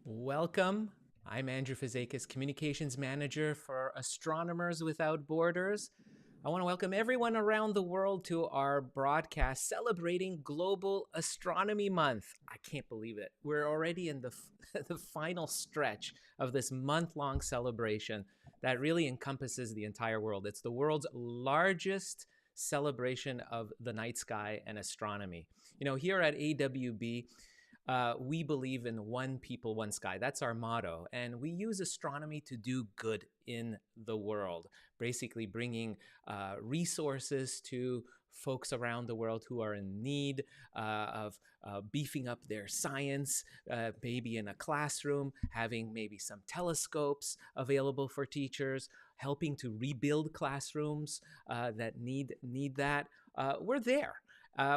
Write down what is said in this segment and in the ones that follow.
Welcome. I'm Andrew Fazakis, Communications Manager for Astronomers Without Borders. I want to welcome everyone around the world to our broadcast celebrating Global Astronomy Month. I can't believe it. We're already in the, the final stretch of this month-long celebration that really encompasses the entire world. It's the world's largest celebration of the night sky and astronomy. You know, here at AWB, we believe in one people, one sky. That's our motto. And we use astronomy to do good in the world, basically bringing resources to folks around the world who are in need of beefing up their science, maybe in a classroom, having maybe some telescopes available for teachers, helping to rebuild classrooms that need that. We're there.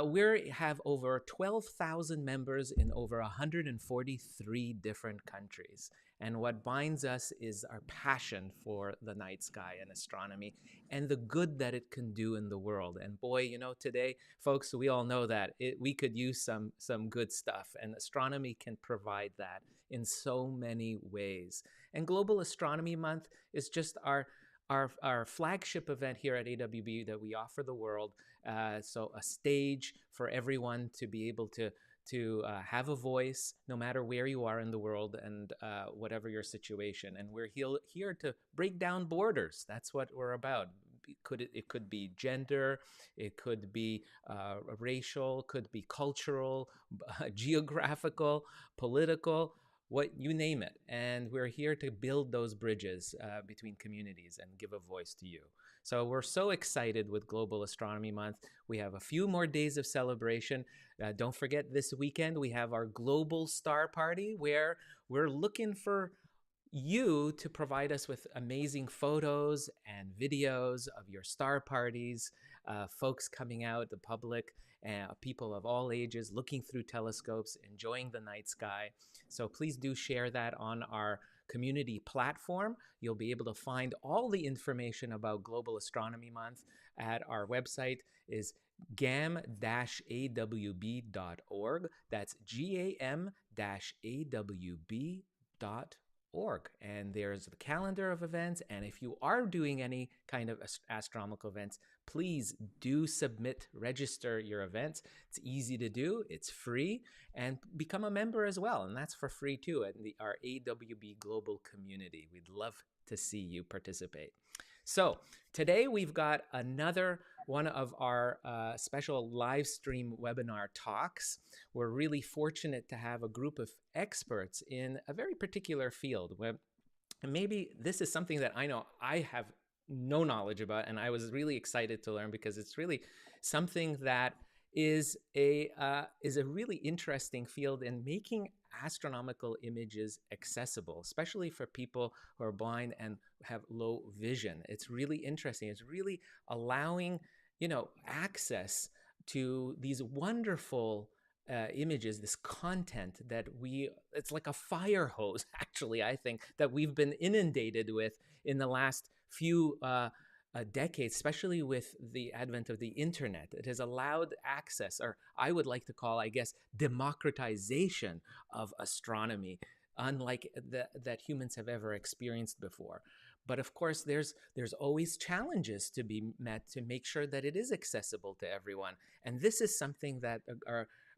We have over 12,000 members in over 143 different countries. And what binds us is our passion for the night sky and astronomy and the good that it can do in the world. And boy, you know, today, folks, we all know that we could use some good stuff, and astronomy can provide that in so many ways. And Global Astronomy Month is just our flagship event here at AWB that we offer the world. So a stage for everyone to be able to have a voice, no matter where you are in the world and whatever your situation. And we're here to break down borders. That's what we're about. It could be gender, it could be racial, could be cultural, geographical, political, what you name it. And we're here to build those bridges between communities and give a voice to you. So we're so excited with Global Astronomy Month. We have a few more days of celebration. Don't forget, this weekend we have our Global Star Party, where we're looking for you to provide us with amazing photos and videos of your star parties, folks coming out, the public, people of all ages looking through telescopes, enjoying the night sky. So please do share that on our community platform. You'll be able to find all the information about Global Astronomy Month at our website is gam-awb.org. That's gam-awb.org. And there's the calendar of events. And if you are doing any kind of astronomical events, please do register your events. It's easy to do, it's free, and become a member as well. And that's for free too at our AWB Global community. We'd love to see you participate. So today we've got another one of our special live stream webinar talks. We're really fortunate to have a group of experts in a very particular field. And maybe this is something that I know I have no knowledge about, and I was really excited to learn, because it's really something that is a really interesting field in making astronomical images accessible, especially for people who are blind and have low vision. It's really interesting. It's really allowing, you know, access to these wonderful images, this content that it's like a fire hose, actually, I think, that we've been inundated with in the last few decades, especially with the advent of the internet. It has allowed access, or I would like to call, I guess, democratization of astronomy, unlike that humans have ever experienced before. But of course, there's always challenges to be met to make sure that it is accessible to everyone. And this is something that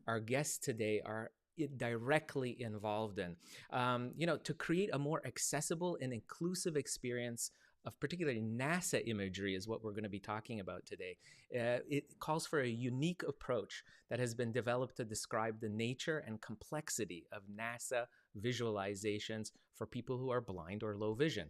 our guests today are directly involved in. You know, to create a more accessible and inclusive experience of particularly NASA imagery is what we're going to be talking about today. It calls for a unique approach that has been developed to describe the nature and complexity of NASA visualizations for people who are blind or low vision.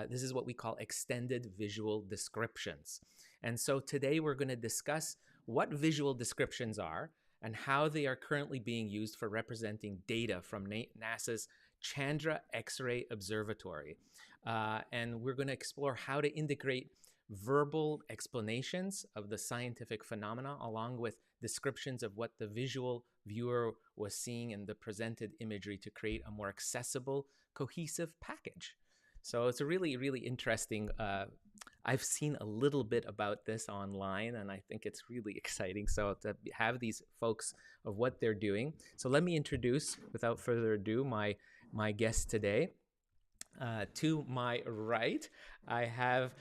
This is what we call extended visual descriptions. And so today we're going to discuss what visual descriptions are and how they are currently being used for representing data from NASA's Chandra X-ray Observatory. And we're going to explore how to integrate verbal explanations of the scientific phenomena along with descriptions of what the visual viewer was seeing in the presented imagery to create a more accessible, cohesive package. So it's a really, really interesting. I've seen a little bit about this online, and I think it's really exciting. So to have these folks of what they're doing. So let me introduce, without further ado, my guest today. To my right, I have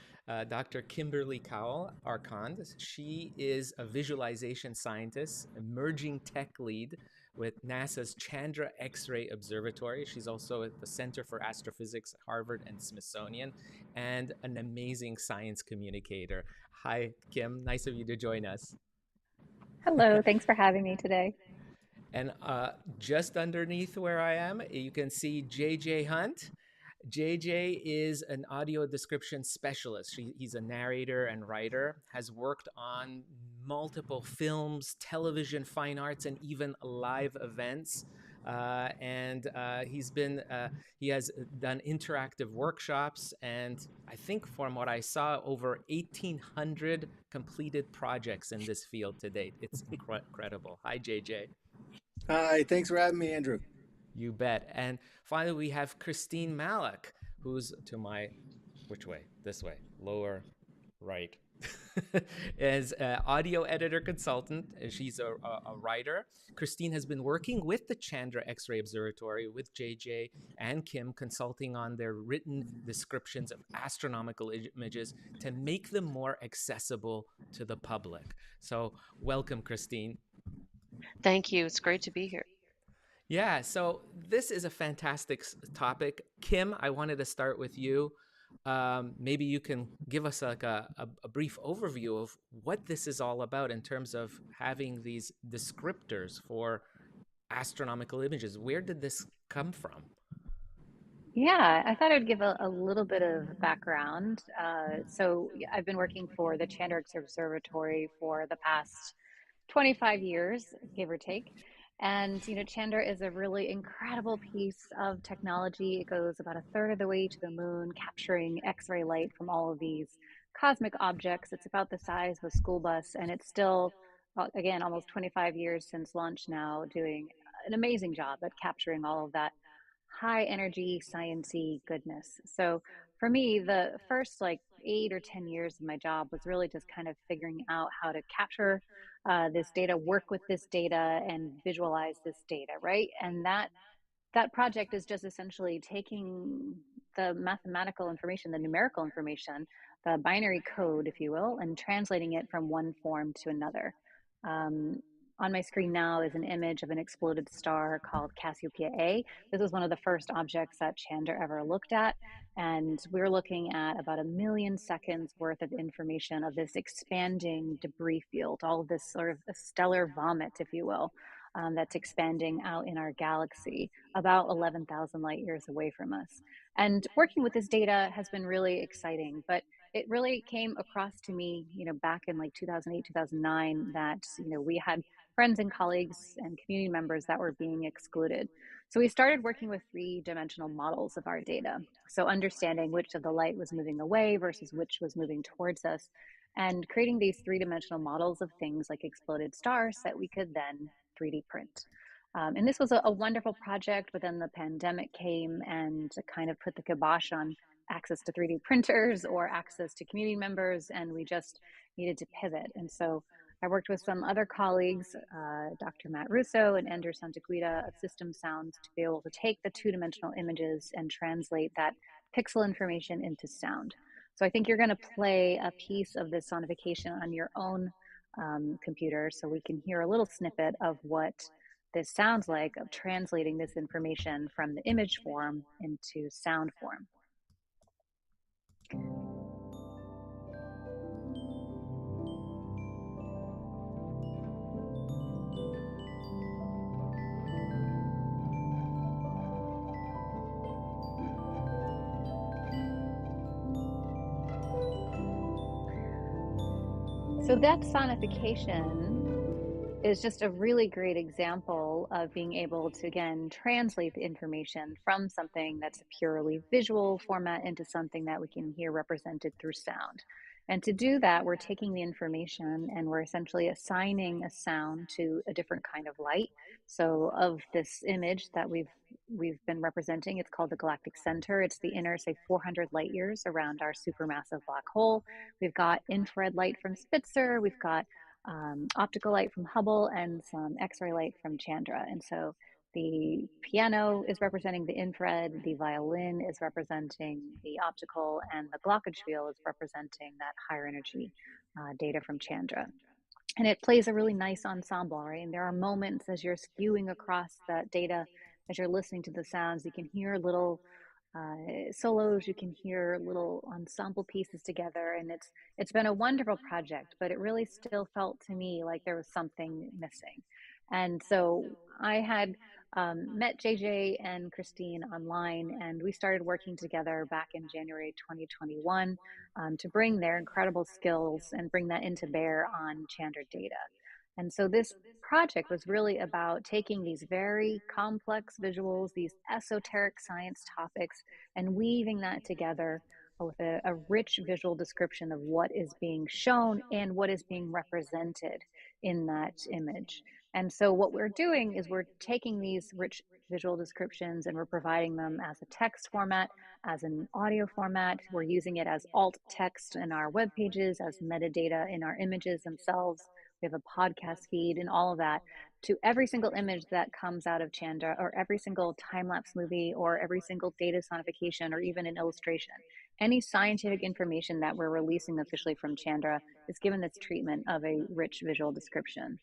Dr. Kimberly Cowell Arcand. She is a visualization scientist, emerging tech lead with NASA's Chandra X-ray Observatory. She's also at the Center for Astrophysics at Harvard and Smithsonian, and an amazing science communicator. Hi, Kim. Nice of you to join us. Hello, thanks for having me today. And just underneath where I am, you can see JJ Hunt. JJ is an audio description specialist. He's a narrator and writer, has worked on multiple films, television, fine arts, and even live events. He has done interactive workshops, and I think from what I saw, over 1,800 completed projects in this field to date. It's incredible. Hi, JJ. Hi, thanks for having me, Andrew. You bet. And finally, we have Christine Malik, who's to my, which way? This way, lower right. As an audio editor consultant. She's a writer. Christine has been working with the Chandra X-ray Observatory with JJ and Kim, consulting on their written descriptions of astronomical images to make them more accessible to the public. So welcome, Christine. Thank you. It's great to be here. Yeah, so this is a fantastic topic. Kim, I wanted to start with you. Maybe you can give us like a brief overview of what this is all about in terms of having these descriptors for astronomical images. Where did this come from? Yeah, I thought I'd give a little bit of background. I've been working for the Chandra Observatory for the past 25 years, give or take. And, Chandra is a really incredible piece of technology. It goes about a third of the way to the moon, capturing X-ray light from all of these cosmic objects. It's about the size of a school bus, and it's still, again, almost 25 years since launch now, doing an amazing job at capturing all of that high energy, sciency goodness. So for me, the first like 8 or 10 years of my job was really just kind of figuring out how to capture this data, work with this data, and visualize this data, right? And that project is just essentially taking the mathematical information, the numerical information, the binary code, if you will, and translating it from one form to another. Um, on my screen now is an image of an exploded star called Cassiopeia A. This was one of the first objects that Chandra ever looked at. And we're looking at about 1 million seconds worth of information of this expanding debris field, all of this sort of a stellar vomit, if you will, that's expanding out in our galaxy about 11,000 light years away from us. And working with this data has been really exciting, but it really came across to me, back in like 2008, 2009, that, we had friends and colleagues and community members that were being excluded. So we started working with three-dimensional models of our data. So understanding which of the light was moving away versus which was moving towards us, and creating these three-dimensional models of things like exploded stars that we could then 3D print. And this was a wonderful project, but then the pandemic came and kind of put the kibosh on access to 3D printers or access to community members, and we just needed to pivot. And so I worked with some other colleagues, Dr. Matt Russo and Ender Santaguida of System Sound, to be able to take the two-dimensional images and translate that pixel information into sound. So I think you're going to play a piece of this sonification on your own computer so we can hear a little snippet of what this sounds like of translating this information from the image form into sound form. So that sonification is just a really great example of being able to, again, translate the information from something that's a purely visual format into something that we can hear represented through sound. And to do that, we're taking the information and we're essentially assigning a sound to a different kind of light. So of this image that we've been representing, it's called the galactic center. It's the inner, say, 400 light years around our supermassive black hole. We've got infrared light from Spitzer. We've got optical light from Hubble and some X-ray light from Chandra. And so The piano is representing the infrared, the violin is representing the optical, and the glockenspiel is representing that higher energy data from Chandra. And it plays a really nice ensemble, right? And there are moments as you're skewing across that data, as you're listening to the sounds, you can hear little solos, you can hear little ensemble pieces together, and it's been a wonderful project, but it really still felt to me like there was something missing. And so I had met JJ and Christine online, and we started working together back in January 2021 to bring their incredible skills and bring that into bear on Chandra data. And so this project was really about taking these very complex visuals, these esoteric science topics, and weaving that together with a rich visual description of what is being shown and what is being represented in that image. And so what we're doing is we're taking these rich visual descriptions and we're providing them as a text format, as an audio format. We're using it as alt text in our web pages, as metadata in our images themselves. We have a podcast feed and all of that to every single image that comes out of Chandra, or every single time lapse movie, or every single data sonification, or even an illustration. Any scientific information that we're releasing officially from Chandra is given this treatment of a rich visual description.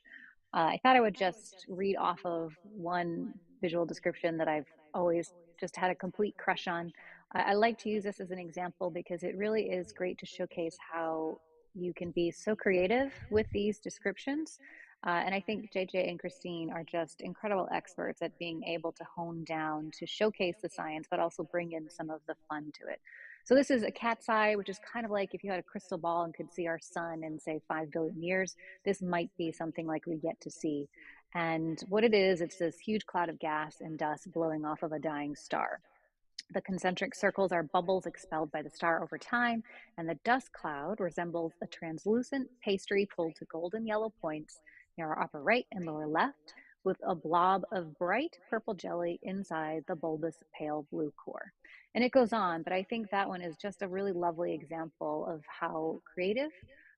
I thought I would just read off of one visual description that I've always just had a complete crush on. I like to use this as an example because it really is great to showcase how you can be so creative with these descriptions. And I think JJ and Christine are just incredible experts at being able to hone down to showcase the science, but also bring in some of the fun to it. So this is a cat's eye, which is kind of like if you had a crystal ball and could see our sun in, say, 5 billion years. This might be something like we get to see. And what it is, it's this huge cloud of gas and dust blowing off of a dying star. The concentric circles are bubbles expelled by the star over time, and the dust cloud resembles a translucent pastry pulled to golden yellow points near our upper right and lower left, with a blob of bright purple jelly inside the bulbous pale blue core. And it goes on, but I think that one is just a really lovely example of how creative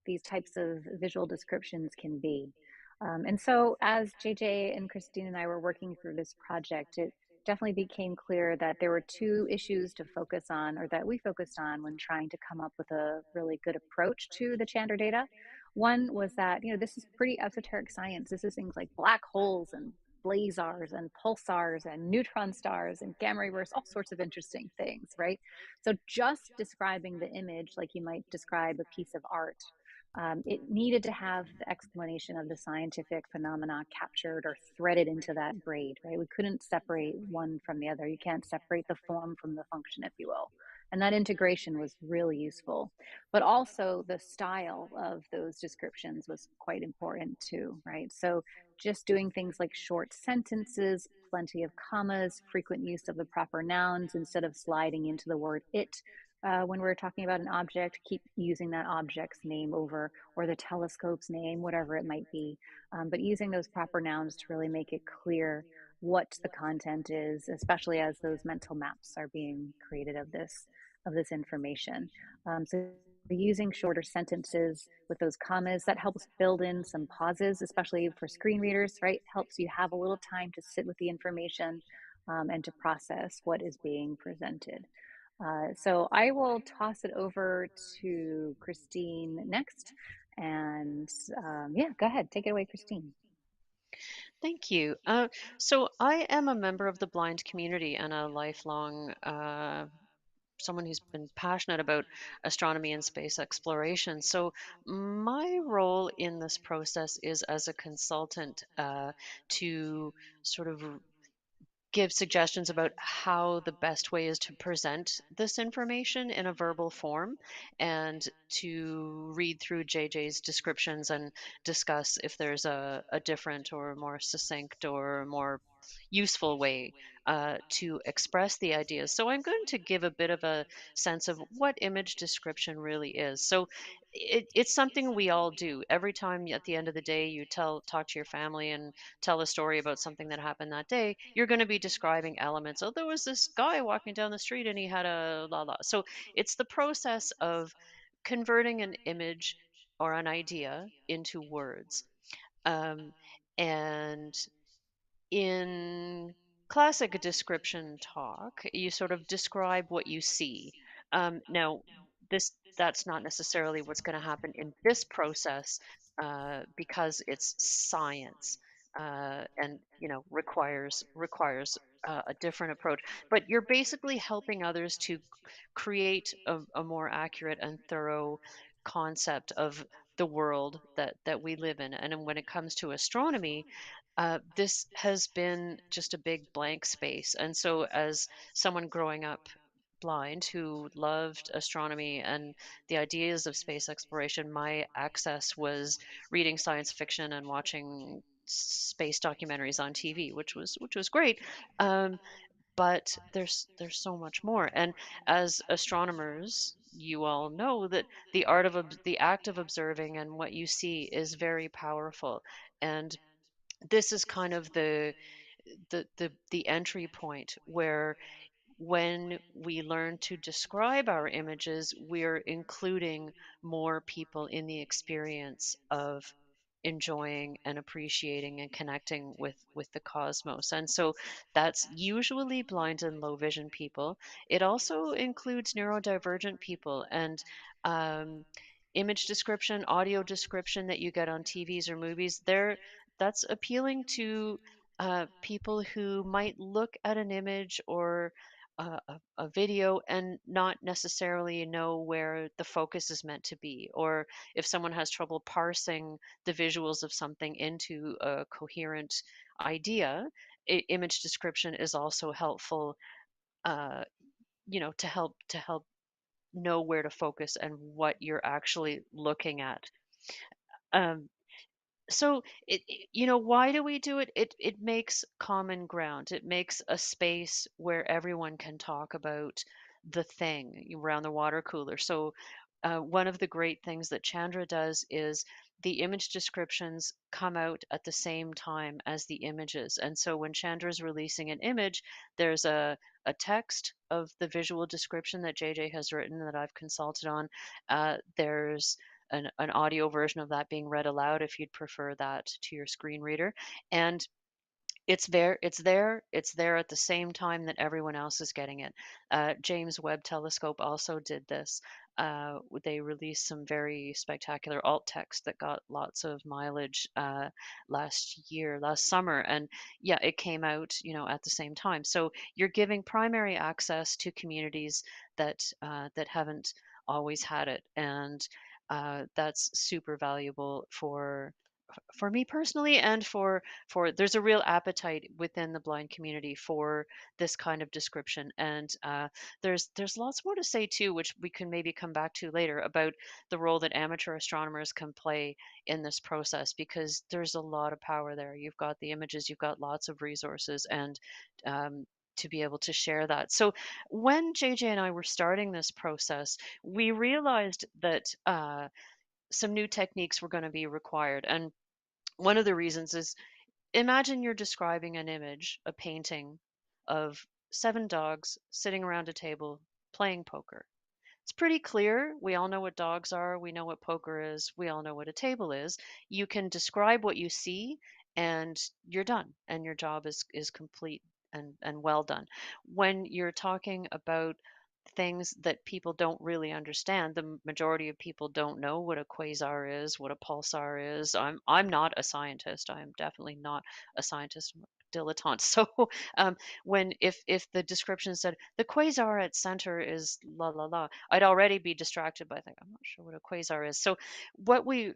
these types of visual descriptions can be. And so, as JJ and Christine and I were working through this project, it definitely became clear that there were two issues to focus on, or that we focused on when trying to come up with a really good approach to the Chandra data. One was that, this is pretty esoteric science. This is things like black holes and blazars and pulsars and neutron stars and gamma ray bursts, all sorts of interesting things, right? So just describing the image like you might describe a piece of art, it needed to have the explanation of the scientific phenomena captured or threaded into that braid, right? We couldn't separate one from the other. You can't separate the form from the function, if you will. And that integration was really useful. But also the style of those descriptions was quite important too, right? So just doing things like short sentences, plenty of commas, frequent use of the proper nouns instead of sliding into the word it when we're talking about an object, keep using that object's name over, or the telescope's name, whatever it might be. But using those proper nouns to really make it clear what the content is, especially as those mental maps are being created of this information. So using shorter sentences with those commas, that helps build in some pauses, especially for screen readers, right? Helps you have a little time to sit with the information and to process what is being presented. So I will toss it over to Christine next. And yeah, go ahead. Take it away, Christine. Thank you. So I am a member of the blind community and a lifelong someone who's been passionate about astronomy and space exploration. So my role in this process is as a consultant to sort of give suggestions about how the best way is to present this information in a verbal form and to read through JJ's descriptions and discuss if there's a different or more succinct or more useful way to express the ideas. So I'm going to give a bit of a sense of what image description really is. So it's something we all do. Every time at the end of the day you talk to your family and tell a story about something that happened that day, you're going to be describing elements. Oh, there was this guy walking down the street and he had a la la. So it's the process of converting an image or an idea into words. Um, and in classic description talk, you sort of describe what you see. Now, that's not necessarily what's going to happen in this process because it's science and requires a different approach. But you're basically helping others to create a more accurate and thorough concept of the world that we live in. And when it comes to astronomy, this has been just a big blank space. And so, as someone growing up blind who loved astronomy and the ideas of space exploration, my access was reading science fiction and watching space documentaries on TV, which was great. Um, but there's so much more. And as astronomers, you all know that the act of observing and what you see is very powerful. And this is kind of the entry point where when we learn to describe our images, we're including more people in the experience of enjoying and appreciating and connecting with the cosmos. And so that's usually blind and low vision people. It also includes neurodivergent people and um, image description, audio description that you get on TVs or movies. That's appealing to people who might look at an image or a video and not necessarily know where the focus is meant to be, or if someone has trouble parsing the visuals of something into a coherent idea, image description is also helpful, uh, to help know where to focus and what you're actually looking at. Um, so why do we do it? It makes common ground. It makes a space where everyone can talk about the thing around the water cooler. So one of the great things that Chandra does is the image descriptions come out at the same time as the images. And so when Chandra is releasing an image, there's a text of the visual description that JJ has written that I've consulted on. There's an audio version of that being read aloud if you'd prefer that to your screen reader. And it's there at the same time that everyone else is getting it. James Webb Telescope also did this. They released some very spectacular alt text that got lots of mileage last summer, and yeah, it came out, at the same time. So you're giving primary access to communities that haven't always had it, and that's super valuable for me personally, and for there's a real appetite within the blind community for this kind of description. And there's lots more to say too, which we can maybe come back to later, about the role that amateur astronomers can play in this process, because there's a lot of power there. You've got the images, you've got lots of resources, and to be able to share that. So when JJ and I were starting this process, we realized that some new techniques were going to be required. And one of the reasons is, imagine you're describing an image, a painting of 7 dogs sitting around a table playing poker. It's pretty clear. We all know what dogs are. We know what poker is. We all know what a table is. You can describe what you see and you're done, and your job is complete and well done. When you're talking about things that people don't really understand, the majority of people don't know what a quasar is, what a pulsar is. I'm not a scientist. I am definitely not a scientist. I'm a dilettante. So when if the description said the quasar at center is la la la, I'd already be distracted by thinking, I'm not sure what a quasar is. So what we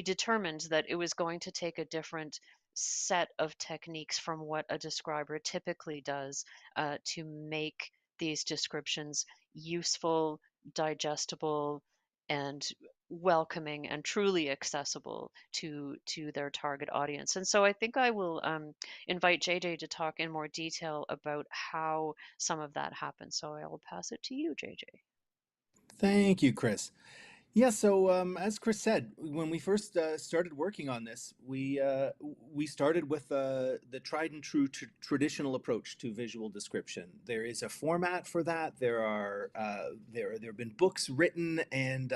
determined that it was going to take a different set of techniques from what a describer typically does to make these descriptions useful, digestible, and welcoming and truly accessible to their target audience. And so I think I will invite JJ to talk in more detail about how some of that happens. So I will pass it to you, JJ. Thank you, Chris. Yeah, so as Chris said, when we first started working on this, we started with the tried and true traditional approach to visual description. There is a format for that. There have been books written, and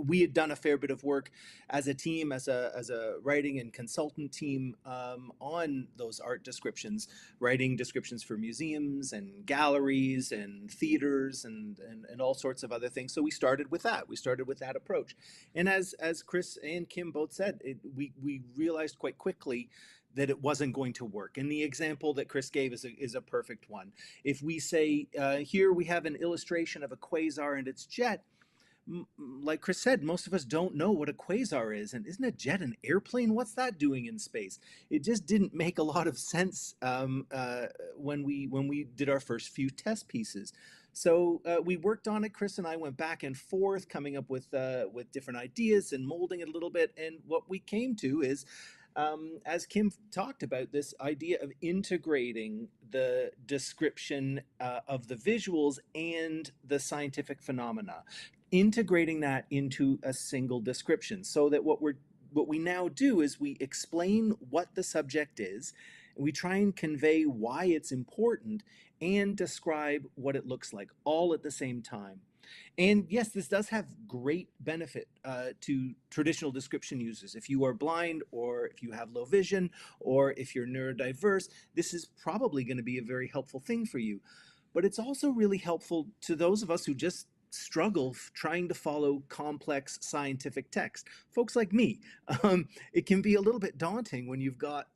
we had done a fair bit of work as a team, as a writing and consultant team, on those art descriptions, writing descriptions for museums and galleries and theaters and all sorts of other things. So we started with that. We started with that approach. And as Chris and Kim both said, we realized quite quickly that it wasn't going to work. And the example that Chris gave is a perfect one. If we say, here we have an illustration of a quasar and its jet, like Chris said, most of us don't know what a quasar is. And isn't a jet an airplane? What's that doing in space? It just didn't make a lot of sense when we did our first few test pieces. So we worked on it. Chris and I went back and forth, coming up with different ideas and molding it a little bit. And what we came to is, as Kim talked about, this idea of integrating the description of the visuals and the scientific phenomena, integrating that into a single description, so that what we now do is we explain what the subject is, and we try and convey why it's important and describe what it looks like, all at the same time. And yes, this does have great benefit to traditional description users. If you are blind, or if you have low vision, or if you're neurodiverse, this is probably going to be a very helpful thing for you. But it's also really helpful to those of us who just struggle trying to follow complex scientific text. Folks like me, it can be a little bit daunting when you've got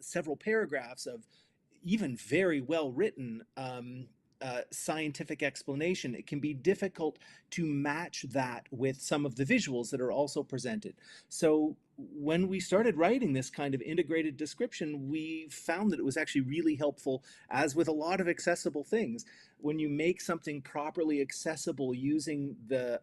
several paragraphs of even very well written scientific explanation. It can be difficult to match that with some of the visuals that are also presented. So when we started writing this kind of integrated description, we found that it was actually really helpful, as with a lot of accessible things. When you make something properly accessible using the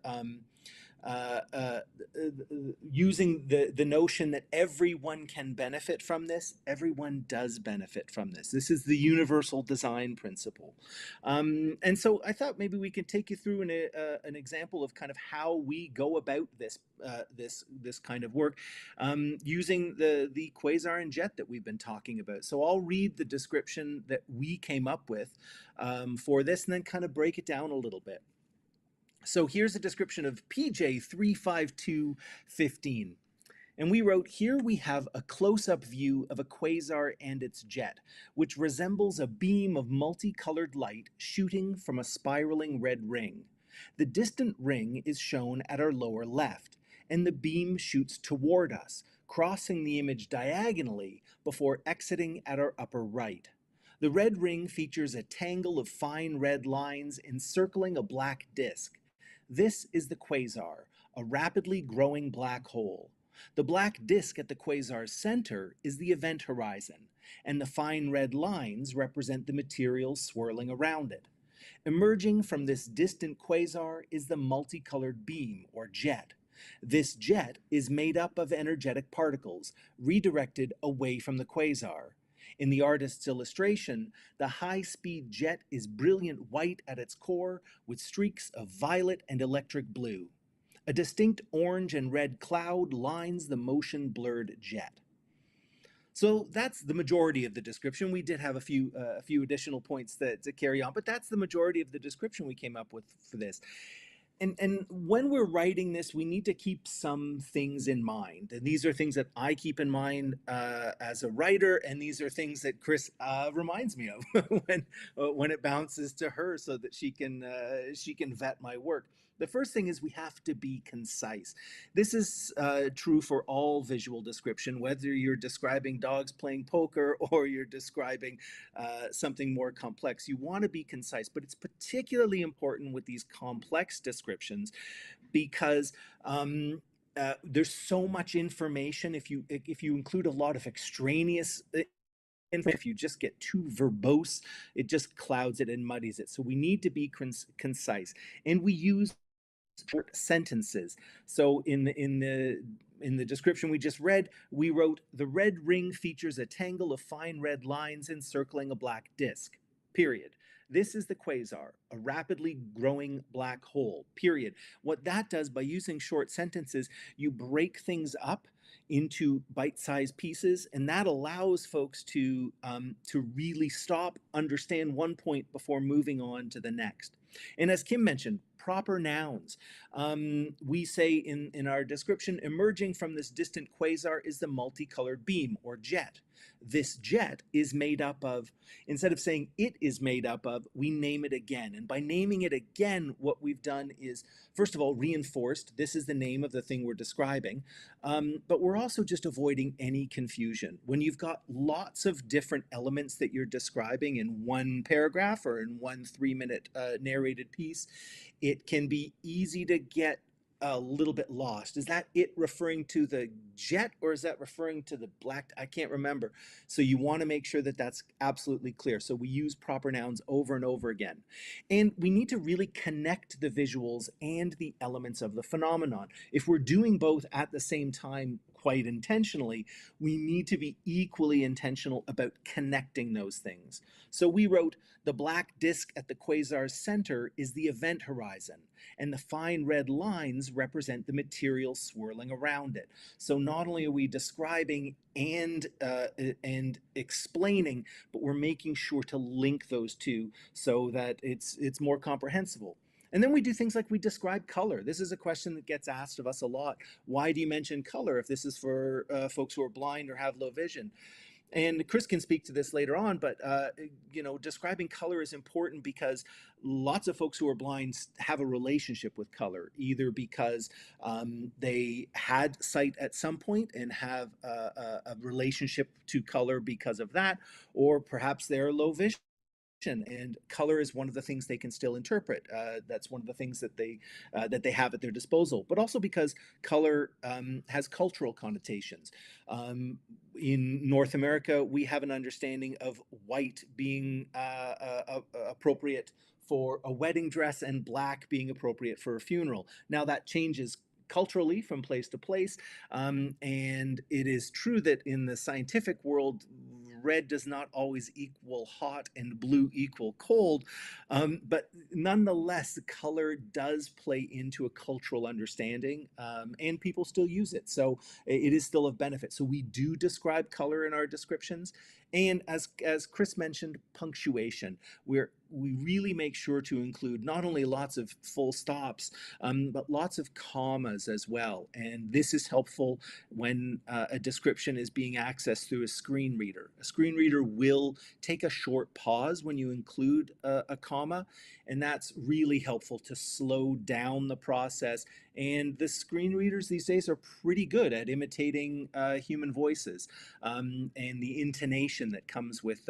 notion that everyone can benefit from this, everyone does benefit from this. This is the universal design principle. And so I thought maybe we could take you through an example of kind of how we go about this this kind of work, using the quasar and jet that we've been talking about. So I'll read the description that we came up with for this, and then kind of break it down a little bit. So here's a description of PJ 35215. And we wrote, here we have a close-up view of a quasar and its jet, which resembles a beam of multicolored light shooting from a spiraling red ring. The distant ring is shown at our lower left, and the beam shoots toward us, crossing the image diagonally before exiting at our upper right. The red ring features a tangle of fine red lines encircling a black disk. This is the quasar, a rapidly growing black hole. The black disk at the quasar's center is the event horizon, and the fine red lines represent the material swirling around it. Emerging from this distant quasar is the multicolored beam, or jet. This jet is made up of energetic particles, redirected away from the quasar. In the artist's illustration, the high-speed jet is brilliant white at its core, with streaks of violet and electric blue. A distinct orange and red cloud lines the motion-blurred jet. So that's the majority of the description. We did have a few additional points to carry on, but that's the majority of the description we came up with for this. And when we're writing this, we need to keep some things in mind. And these are things that I keep in mind as a writer, and these are things that Chris reminds me of when it bounces to her, so that she can vet my work. The first thing is we have to be concise. This is true for all visual description, whether you're describing dogs playing poker or you're describing something more complex. You want to be concise, but it's particularly important with these complex descriptions because there's so much information. If you include a lot of extraneous information, if you just get too verbose, it just clouds it and muddies it. So we need to be concise, and we use short sentences. So in the description we just read, we wrote, the red ring features a tangle of fine red lines encircling a black disk, period. This is the quasar, a rapidly growing black hole, period. What that does, by using short sentences, you break things up into bite-sized pieces, and that allows folks to really stop, understand one point before moving on to the next. And as Kim mentioned, proper nouns. We say in our description, emerging from this distant quasar is the multicolored beam or jet. This jet is made up of, instead of saying it is made up of, we name it again. And by naming it again, what we've done is, first of all, reinforced this is the name of the thing we're describing, but we're also just avoiding any confusion. When you've got lots of different elements that you're describing in one paragraph or in one 3-minute narrated piece, it can be easy to get a little bit lost. Is that it referring to the jet, or is that referring to the black? I can't remember. So you want to make sure that that's absolutely clear. So we use proper nouns over and over again. And we need to really connect the visuals and the elements of the phenomenon. If we're doing both at the same time quite intentionally, we need to be equally intentional about connecting those things. So we wrote, the black disk at the quasar's center is the event horizon, and the fine red lines represent the material swirling around it. So not only are we describing and explaining, but we're making sure to link those two so that it's more comprehensible. And then we do things like we describe color. This is a question that gets asked of us a lot. Why do you mention color if this is for folks who are blind or have low vision? And Chris can speak to this later on, but describing color is important because lots of folks who are blind have a relationship with color, either because they had sight at some point and have a relationship to color because of that, or perhaps they're low vision. And color is one of the things they can still interpret. That's one of the things that they have at their disposal. But also because color has cultural connotations. In North America, we have an understanding of white being appropriate for a wedding dress and black being appropriate for a funeral. Now that changes culturally from place to place, and it is true that in the scientific world, red does not always equal hot and blue equal cold, but nonetheless, the color does play into a cultural understanding, and people still use it, so it is still of benefit. So we do describe color in our descriptions, and as Chris mentioned, punctuation. We really make sure to include not only lots of full stops, but lots of commas as well. And this is helpful when a description is being accessed through a screen reader. A screen reader will take a short pause when you include a comma, and that's really helpful to slow down the process. And the screen readers these days are pretty good at imitating human voices and the intonation that comes with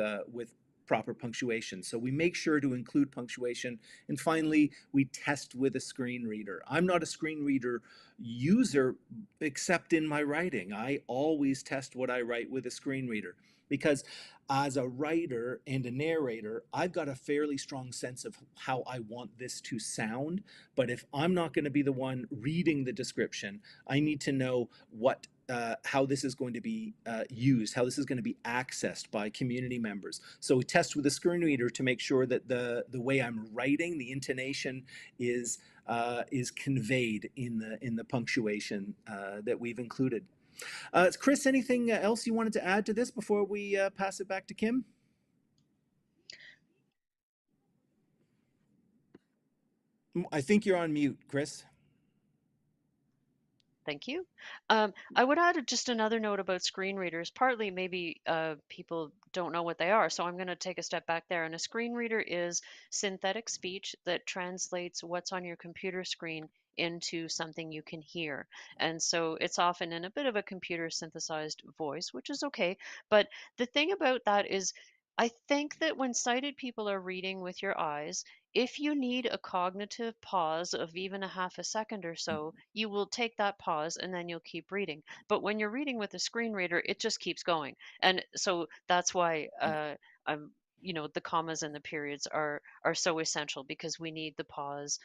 proper punctuation. So we make sure to include punctuation. And finally, we test with a screen reader. I'm not a screen reader user except in my writing. I always test what I write with a screen reader because as a writer and a narrator, I've got a fairly strong sense of how I want this to sound. But if I'm not going to be the one reading the description, I need to know how this is going to be used, how this is going to be accessed by community members. So we test with a screen reader to make sure that the way I'm writing, the intonation is conveyed in the punctuation that we've included. Chris, anything else you wanted to add to this before we pass it back to Kim? I think you're on mute, Chris. Thank you. I would add just another note about screen readers. Partly, maybe people don't know what they are, so I'm going to take a step back there. And a screen reader is synthetic speech that translates what's on your computer screen into something you can hear. And so it's often in a bit of a computer synthesized voice, which is okay. But the thing about that is, I think that when sighted people are reading with your eyes, if you need a cognitive pause of even a half a second or so, you will take that pause and then you'll keep reading. But when you're reading with a screen reader, it just keeps going. And so that's why the commas and the periods are so essential, because we need the pause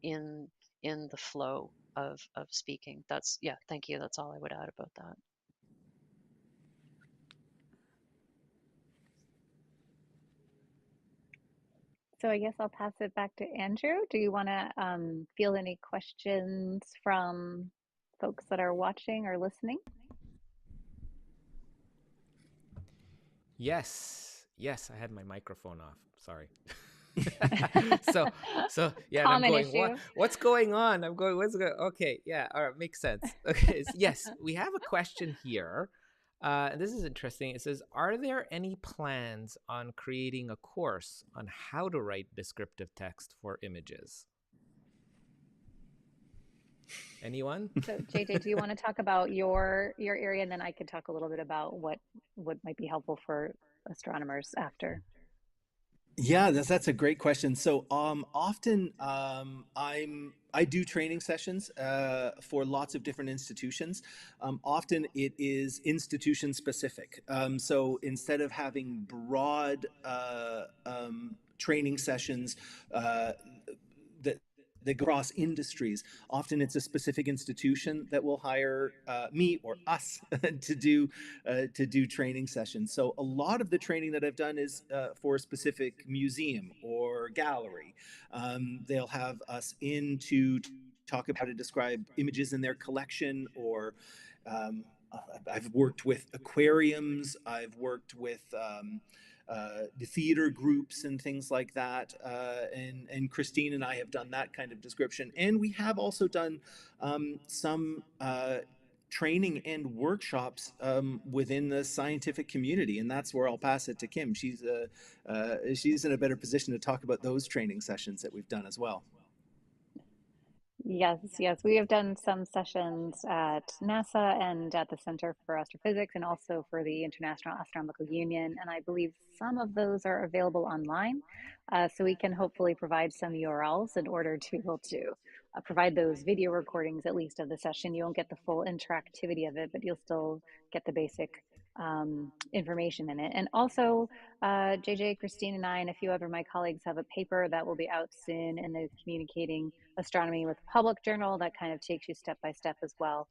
in the flow of speaking. Thank you. That's all I would add about that. So I guess I'll pass it back to Andrew. Do you want to field any questions from folks that are watching or listening? Yes, I had my microphone off. Sorry. so so yeah, and I'm Common going, issue. what's going on? I'm going, what's going, okay, yeah, all right, makes sense. Okay, yes, we have a question here. This is interesting. It says, are there any plans on creating a course on how to write descriptive text for images? Anyone? So JJ, do you want to talk about your area, and then I could talk a little bit about what might be helpful for astronomers after? Yeah, that's a great question. So often I do training sessions for lots of different institutions. Often it is institution specific. So instead of having broad training sessions uh, that that go across industries. Often it's a specific institution that will hire me or us to do training sessions. So a lot of the training that I've done is for a specific museum or gallery. They'll have us in to talk about how to describe images in their collection or um, I've worked with aquariums. I've worked with the theater groups and things like that. And Christine and I have done that kind of description. And we have also done some training and workshops within the scientific community. And that's where I'll pass it to Kim. She's in a better position to talk about those training sessions that we've done as well. Yes, yes. We have done some sessions at NASA and at the Center for Astrophysics and also for the International Astronomical Union. And I believe some of those are available online. So we can hopefully provide some URLs in order to be able to provide those video recordings, at least of the session. You won't get the full interactivity of it, but you'll still get the basic information in it. And also, JJ, Christine, and I, and a few other of my colleagues have a paper that will be out soon in the Communicating Astronomy with the Public journal that kind of takes you step by step as well.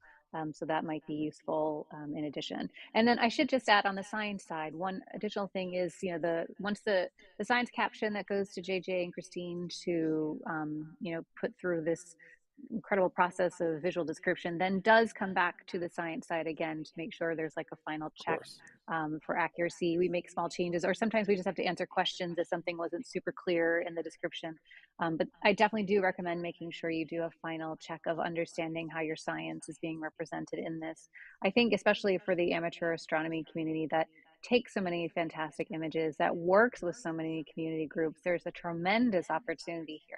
So that might be useful in addition. And then I should just add on the science side, one additional thing is, once the science caption that goes to JJ and Christine to, put through this incredible process of visual description then does come back to the science side again to make sure there's like a final Of check course. for accuracy. We make small changes, or sometimes we just have to answer questions if something wasn't super clear in the description. But I definitely do recommend making sure you do a final check of understanding how your science is being represented in this. I think, especially for the amateur astronomy community that takes so many fantastic images, that works with so many community groups, there's a tremendous opportunity here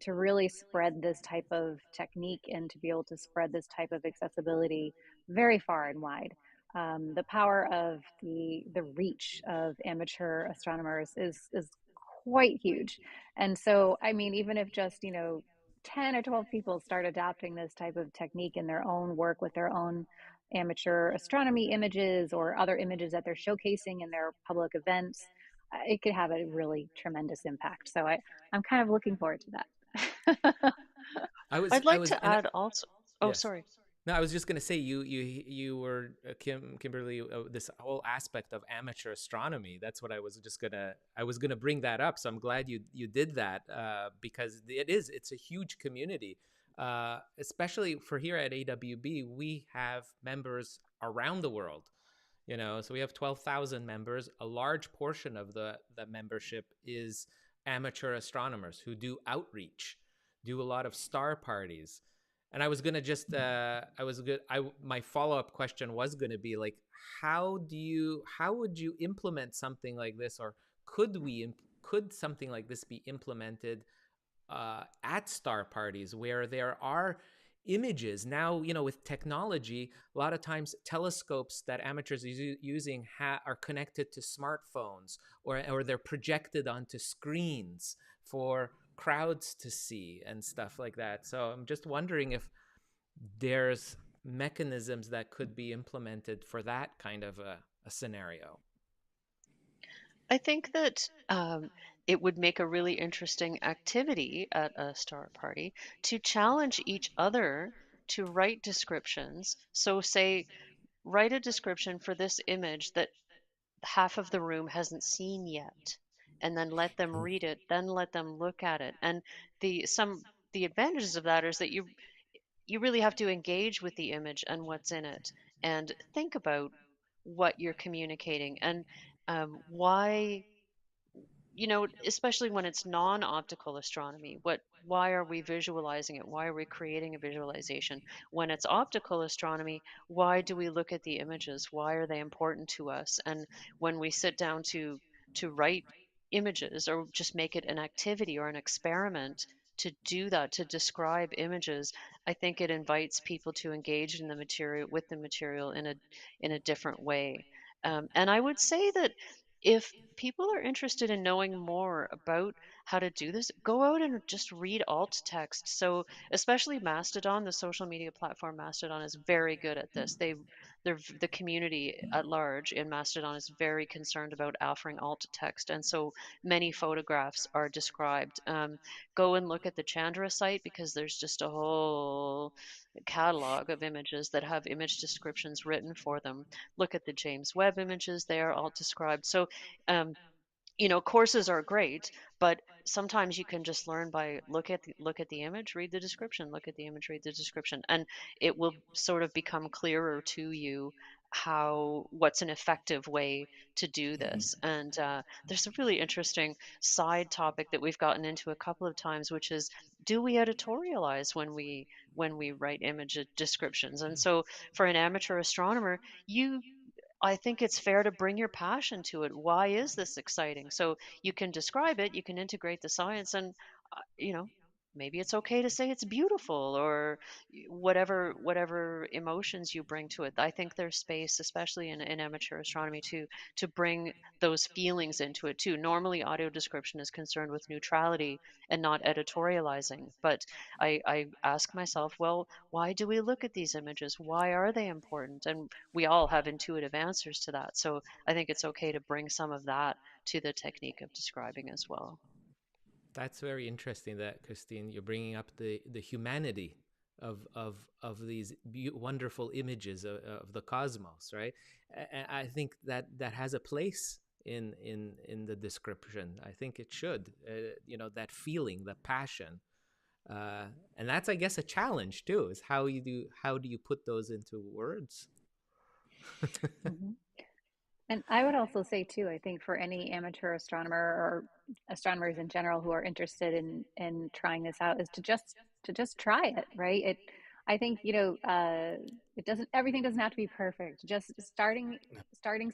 to really spread this type of technique and to be able to spread this type of accessibility very far and wide. The power of the reach of amateur astronomers is quite huge. And so, I mean, even if just 10 or 12 people start adopting this type of technique in their own work with their own amateur astronomy images or other images that they're showcasing in their public events, it could have a really tremendous impact. So I'm kind of looking forward to that. I'd I like was, to and add also. Oh, yes. sorry. No, I was just gonna say you were Kimberly, this whole aspect of amateur astronomy. That's what I was gonna bring that up. So I'm glad you did that because it's a huge community, especially for here at AWB. We have members around the world. So we have 12,000 members. A large portion of the membership is amateur astronomers who do outreach, do a lot of star parties. And I was gonna just I was good I my follow-up question was gonna be like, how would you implement something like this, or could something like this be implemented at star parties where there are images now, with technology? A lot of times telescopes that amateurs are using are connected to smartphones, or they're projected onto screens for crowds to see and stuff like that. So I'm just wondering if there's mechanisms that could be implemented for that kind of a scenario. I think that it would make a really interesting activity at a star party to challenge each other to write descriptions. So, say, write a description for this image that half of the room hasn't seen yet, and then let them read it, then let them look at it. And the advantages of that is that you really have to engage with the image and what's in it, and think about what you're communicating and why especially when it's non-optical astronomy, why are we visualizing it? Why are we creating a visualization? When it's optical astronomy, why do we look at the images? Why are they important to us? And when we sit down to write images or just make it an activity or an experiment to do that, to describe images, I think it invites people to engage in the material with the material in a different way. And I would say that if people are interested in knowing more about how to do this, go out and just read alt text. So, especially Mastodon, the social media platform Mastodon is very good at this. The community at large in Mastodon is very concerned about offering alt text, and so many photographs are described. Go and look at the Chandra site because there's just a whole catalog of images that have image descriptions written for them. Look at the James Webb images; they are all described. So um, courses are great, but sometimes you can just learn by look at the image, read the description, look at the image, read the description, and it will sort of become clearer to you how what's an effective way to do this. And there's a really interesting side topic that we've gotten into a couple of times, which is, do we editorialize when we write image descriptions? And so for an amateur astronomer, you I think it's fair to bring your passion to it. Why is this exciting? So you can describe it, you can integrate the science, and maybe it's okay to say it's beautiful or whatever emotions you bring to it. I think there's space, especially in amateur astronomy, to bring those feelings into it too. Normally, audio description is concerned with neutrality and not editorializing, but I ask myself, well, why do we look at these images? Why are they important? And we all have intuitive answers to that. So I think it's okay to bring some of that to the technique of describing as well. That's very interesting that, Christine, you're bringing up the humanity of these wonderful images of the cosmos, right? And I think that has a place in the description. I think it should, that feeling, the passion, and that's, I guess, a challenge too. Is how do you put those into words? Mm-hmm. And I would also say too, I think for any amateur astronomer or astronomers in general who are interested in trying this out is to just try it, right? I think, it doesn't everything doesn't have to be perfect. Just starting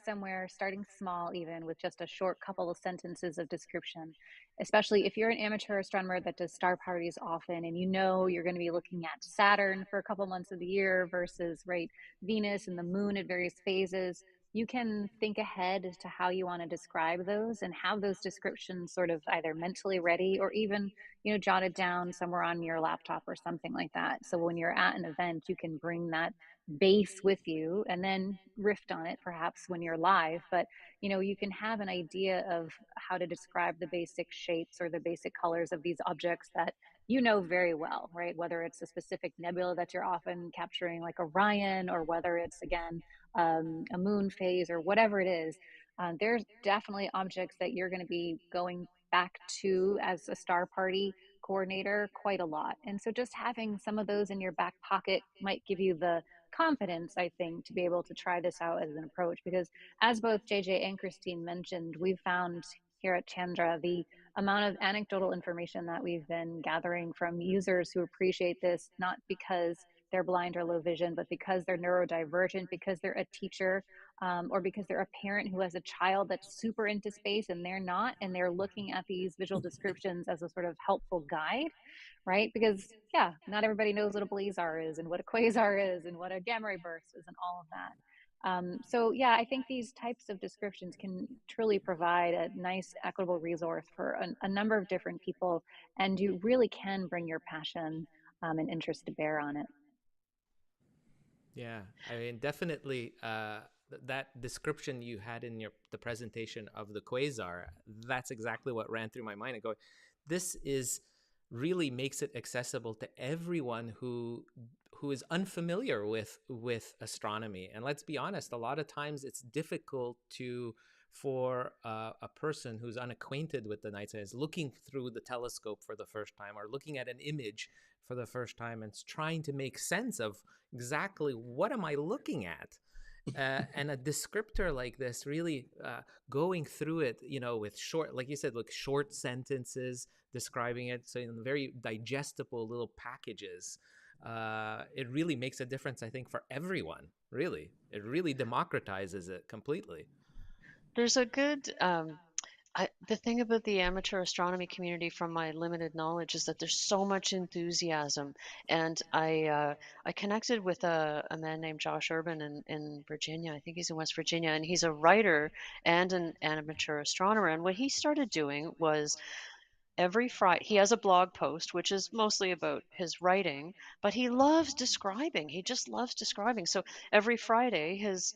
somewhere, starting small even with just a short couple of sentences of description, especially if you're an amateur astronomer that does star parties often and you're going to be looking at Saturn for a couple months of the year versus right Venus and the moon at various phases. You can think ahead as to how you want to describe those and have those descriptions sort of either mentally ready or even, jotted down somewhere on your laptop or something like that. So when you're at an event, you can bring that base with you and then riff on it perhaps when you're live. But, you can have an idea of how to describe the basic shapes or the basic colors of these objects that you know very well, right? Whether it's a specific nebula that you're often capturing, like Orion, or whether it's, again, a moon phase or whatever it is, there's definitely objects that you're going to be going back to as a star party coordinator quite a lot. And so just having some of those in your back pocket might give you the confidence, I think, to be able to try this out as an approach. Because as both JJ and Christine mentioned, we've found here at Chandra the amount of anecdotal information that we've been gathering from users who appreciate this, not because they're blind or low vision, but because they're neurodivergent, because they're a teacher, or because they're a parent who has a child that's super into space and they're not, and they're looking at these visual descriptions as a sort of helpful guide, right? Because, yeah, not everybody knows what a blazar is and what a quasar is and what a gamma ray burst is and all of that. So yeah, I think these types of descriptions can truly provide a nice, equitable resource for a number of different people, and you really can bring your passion and interest to bear on it. Yeah, I mean, definitely, that description you had in the presentation of the quasar, that's exactly what ran through my mind. And going, this is really makes it accessible to everyone who is unfamiliar with astronomy. And let's be honest, a lot of times it's difficult for a person who's unacquainted with the night sky, is looking through the telescope for the first time or looking at an image for the first time and trying to make sense of exactly what am I looking at. And a descriptor like this, really going through it, with short, like you said, like short sentences describing it, so in very digestible little packages, it really makes a difference, I think, for everyone. Really, it really democratizes it completely. There's a good the thing about the amateur astronomy community, from my limited knowledge, is that there's so much enthusiasm. And I connected with a man named Josh Urban in Virginia. I think he's in West Virginia, and he's a writer and an amateur astronomer. And what he started doing was, every Friday he has a blog post which is mostly about his writing, but he loves describing. He just loves describing. So every Friday his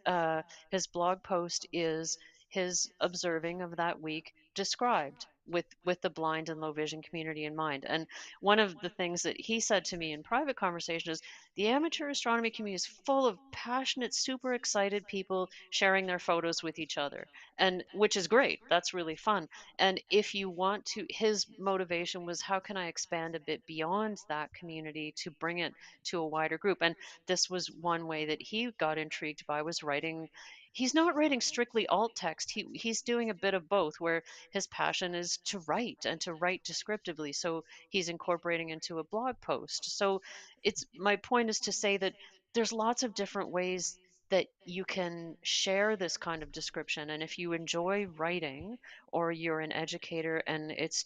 blog post is his observing of that week described with the blind and low vision community in mind. And one of the things that he said to me in private conversation is, the amateur astronomy community is full of passionate, super excited people sharing their photos with each other, and which is great. That's really fun. And if you want to, his motivation was, how can I expand a bit beyond that community to bring it to a wider group? And this was one way that he got intrigued by, was writing. He's not writing strictly alt text. He's doing a bit of both, where his passion is to write and to write descriptively. So he's incorporating into a blog post. So it's, my point is to say that there's lots of different ways that you can share this kind of description. And if you enjoy writing, or you're an educator and it's,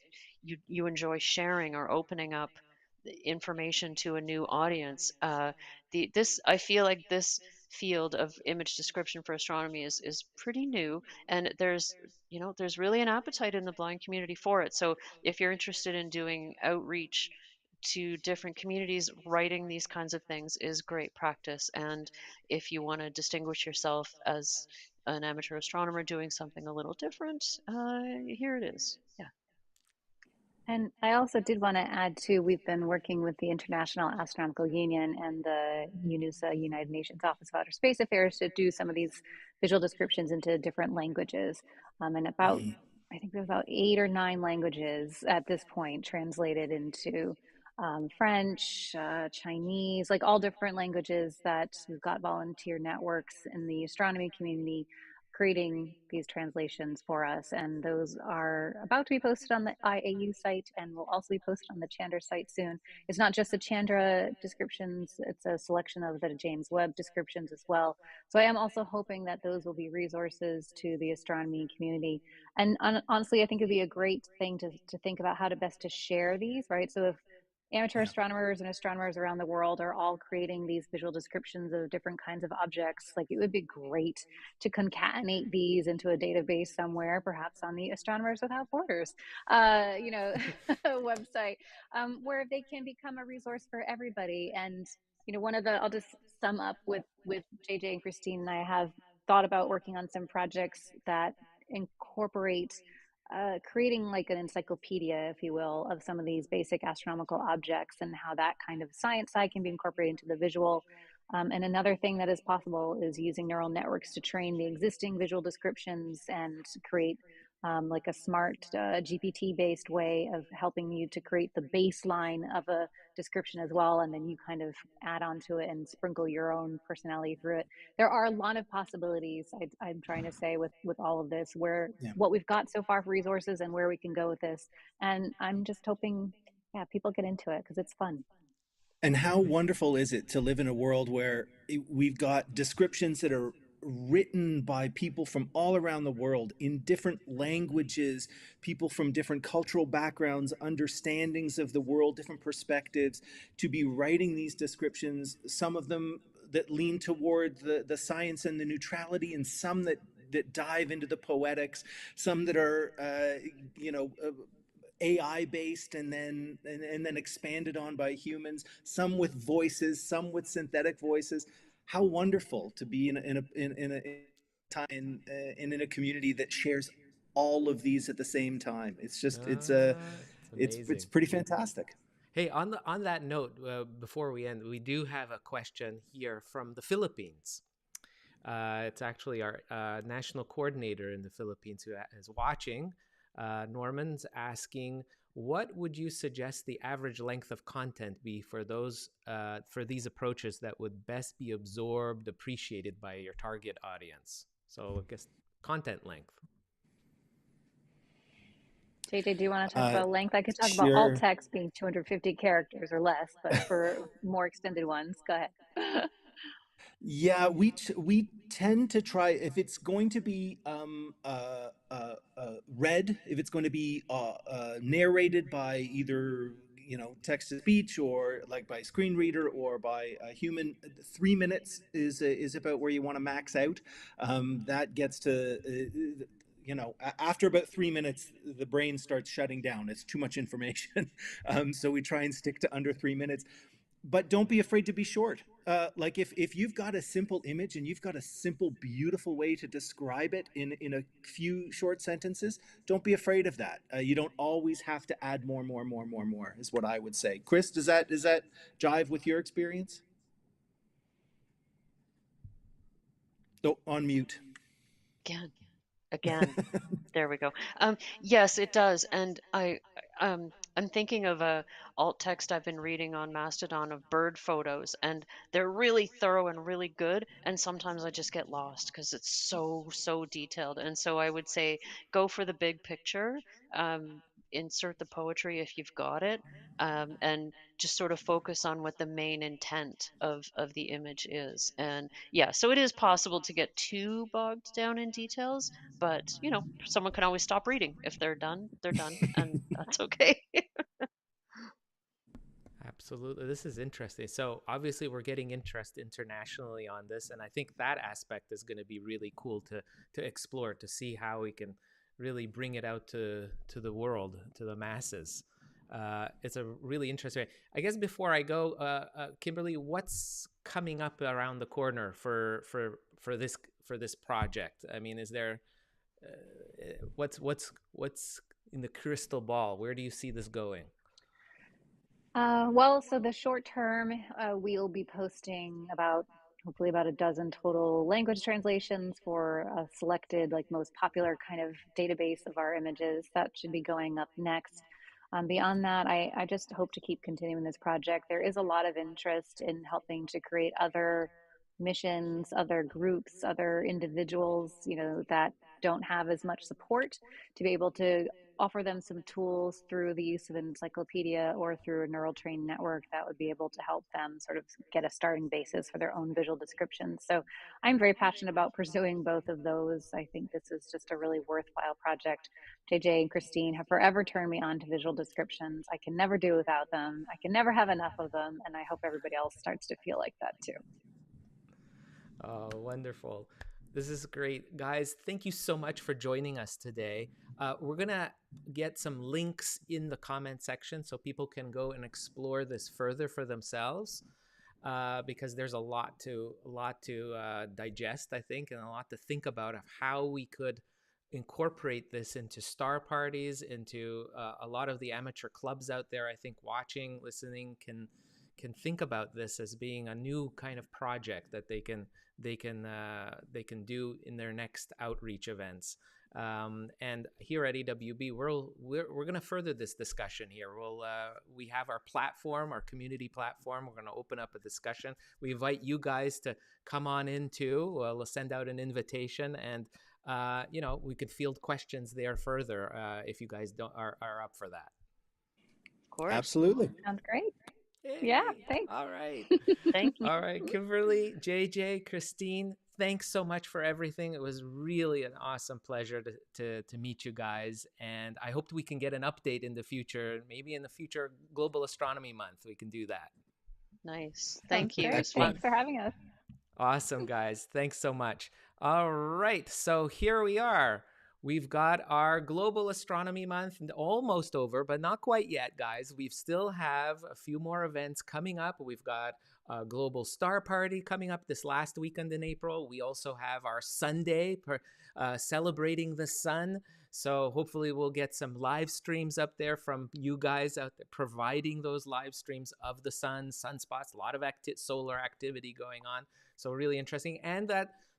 you enjoy sharing or opening up information to a new audience, the this I feel like this field of image description for astronomy is pretty new, and there's really an appetite in the blind community for it. So if you're interested in doing outreach to different communities, writing these kinds of things is great practice. And if you want to distinguish yourself as an amateur astronomer doing something a little different, here it is. Yeah. And I also did want to add too, we've been working with the International Astronomical Union and the UNUSA, United Nations Office of Outer Space Affairs, to do some of these visual descriptions into different languages. And about, Mhm. I think there's about 8 or 9 languages at this point translated into French, Chinese, like all different languages, that we've got volunteer networks in the astronomy community creating these translations for us. And those are about to be posted on the IAU site and will also be posted on the Chandra site soon. It's not just the Chandra descriptions, it's a selection of the James Webb descriptions as well. So I am also hoping that those will be resources to the astronomy community. And honestly, I think it'd be a great thing to think about how to best to share these, right? So if amateur Yeah. astronomers and astronomers around the world are all creating these visual descriptions of different kinds of objects, like, it would be great to concatenate these into a database somewhere, perhaps on the Astronomers Without Borders, website, where they can become a resource for everybody. And one of the, I'll just sum up with JJ and Christine and I have thought about working on some projects that incorporate creating like an encyclopedia, if you will, of some of these basic astronomical objects and how that kind of science side can be incorporated into the visual. And another thing that is possible is using neural networks to train the existing visual descriptions and create like a smart GPT based way of helping you to create the baseline of a description as well. And then you kind of add on to it and sprinkle your own personality through it. There are a lot of possibilities, I'm trying to say, with all of this, where Yeah. what we've got so far for resources and where we can go with this. And I'm just hoping, yeah, people get into it because it's fun. And how wonderful is it to live in a world where we've got descriptions that are written by people from all around the world in different languages, people from different cultural backgrounds, understandings of the world, different perspectives, to be writing these descriptions, some of them that lean toward the science and the neutrality, and some that dive into the poetics, some that are, AI based and then expanded on by humans, some with voices, some with synthetic voices. How wonderful to be in a time and in a community that shares all of these at the same time. It's just It's it's amazing. pretty fantastic. Hey, on that note, before we end, we do have a question here from the Philippines. It's actually our national coordinator in the Philippines who is watching. Norman's asking, what would you suggest the average length of content be for these approaches that would best be absorbed, appreciated by your target audience? So I guess content length. JJ, do you want to talk about length? I could talk about alt Sure. text being 250 characters or less, but for more extended ones, go ahead. Yeah, we tend to try, if it's going to be read, if it's going to be narrated by either text to speech, or like by screen reader, or by a human. 3 minutes is about where you want to max out. That gets to after about 3 minutes, the brain starts shutting down. It's too much information. So we try and stick to under 3 minutes. But don't be afraid to be short. Like if you've got a simple image and you've got a simple, beautiful way to describe it in a few short sentences, don't be afraid of that. You don't always have to add more, is what I would say. Chris, does that jive with your experience? Oh, on mute. Again. There we go. Yes, it does. And I'm thinking of a alt text I've been reading on Mastodon of bird photos, and they're really thorough and really good. And sometimes I just get lost because it's so detailed. And so I would say go for the big picture. Insert the poetry if you've got it, and just sort of focus on what the main intent of the image is. And yeah, so it is possible to get too bogged down in details, but someone can always stop reading. If they're done, they're done, and that's okay. Absolutely. This is interesting. So obviously we're getting interest internationally on this, and I think that aspect is going to be really cool to explore, to see how we can really bring it out to the world, to the masses. It's a really interesting. I guess before I go, Kimberly, what's coming up around the corner for this project? I mean, is there what's in the crystal ball? Where do you see this going? Well, so the short term, we'll be posting hopefully about a dozen total language translations for a selected, like, most popular kind of database of our images. That should be going up next. Beyond that, I just hope to keep continuing this project. There is a lot of interest in helping to create other missions, other groups, other individuals, that don't have as much support, to be able to offer them some tools through the use of an encyclopedia or through a neural train network that would be able to help them sort of get a starting basis for their own visual descriptions. So I'm very passionate about pursuing both of those. I think this is just a really worthwhile project. JJ and Christine have forever turned me on to visual descriptions. I can never do without them. I can never have enough of them. And I hope everybody else starts to feel like that too. Oh, wonderful. This is great. Guys, thank you so much for joining us today. We're going to get some links in the comment section so people can go and explore this further for themselves, because there's a lot to digest, I think, and a lot to think about of how we could incorporate this into star parties, into a lot of the amateur clubs out there. I think watching, listening can think about this as being a new kind of project that they can do in their next outreach events. And here at EWB, we're going to further this discussion here. We have our platform, our community platform. We're going to open up a discussion. We invite you guys to come on in too. We'll send out an invitation, and we could field questions there further if you guys are up for that. Of course. Absolutely. Sounds great. Hey, yeah, thanks. All right. Thank you. All right, Kimberly, JJ, Christine, thanks so much for everything. It was really an awesome pleasure to meet you guys. And I hope we can get an update in the future. Maybe in the future Global Astronomy Month, we can do that. Nice. Thank you. Great. Thanks for having us. Awesome, guys. Thanks so much. All right. So here we are. We've got our Global Astronomy Month almost over, but not quite yet, guys. We still have a few more events coming up. We've got a Global Star Party coming up this last weekend in April. We also have our Sunday celebrating the sun. So hopefully we'll get some live streams up there from you guys out there providing those live streams of the sun, sunspots, a lot of solar activity going on. So really interesting. And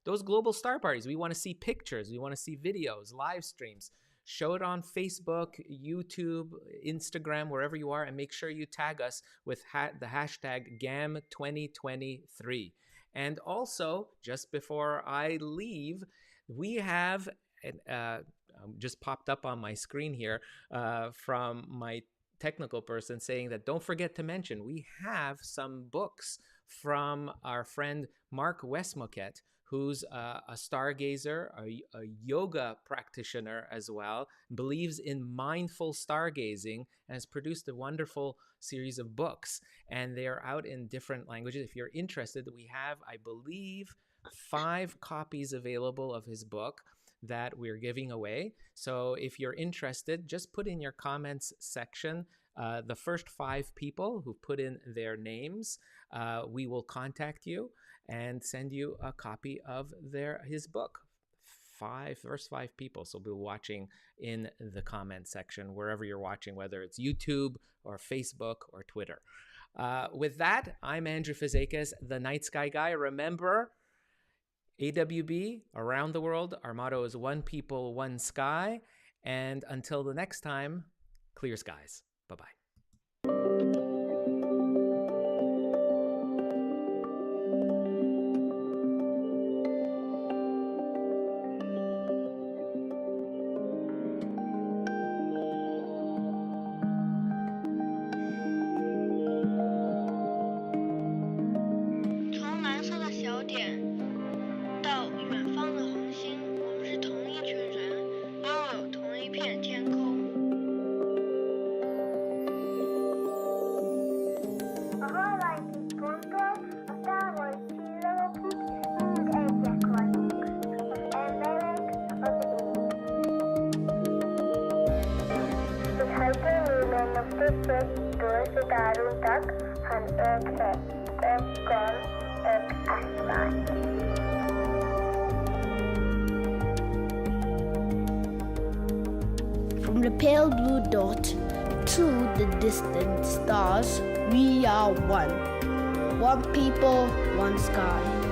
those global star parties, we want to see pictures, we want to see videos, live streams. show it on Facebook, YouTube, Instagram, wherever you are, and make sure you tag us with the hashtag GAM2023. And also, just before I leave, we have just popped up on my screen here from my technical person saying that don't forget to mention we have some books from our friend Mark Westmoquette, who's a stargazer, a yoga practitioner as well, believes in mindful stargazing, and has produced a wonderful series of books. And they are out in different languages. If you're interested, we have, I believe, 5 copies available of his book that we're giving away. So if you're interested, just put in your comments section the first 5 people who put in their names. We will contact you and send you a copy of his book. First 5 people. So we'll be watching in the comment section wherever you're watching, whether it's YouTube or Facebook or Twitter. With that, I'm Andrew Fazekas, the Night Sky Guy. Remember, AWB, around the world, our motto is one people, one sky. And until the next time, clear skies. Bye-bye. From the pale blue dot to the distant stars, we are one. One people, one sky.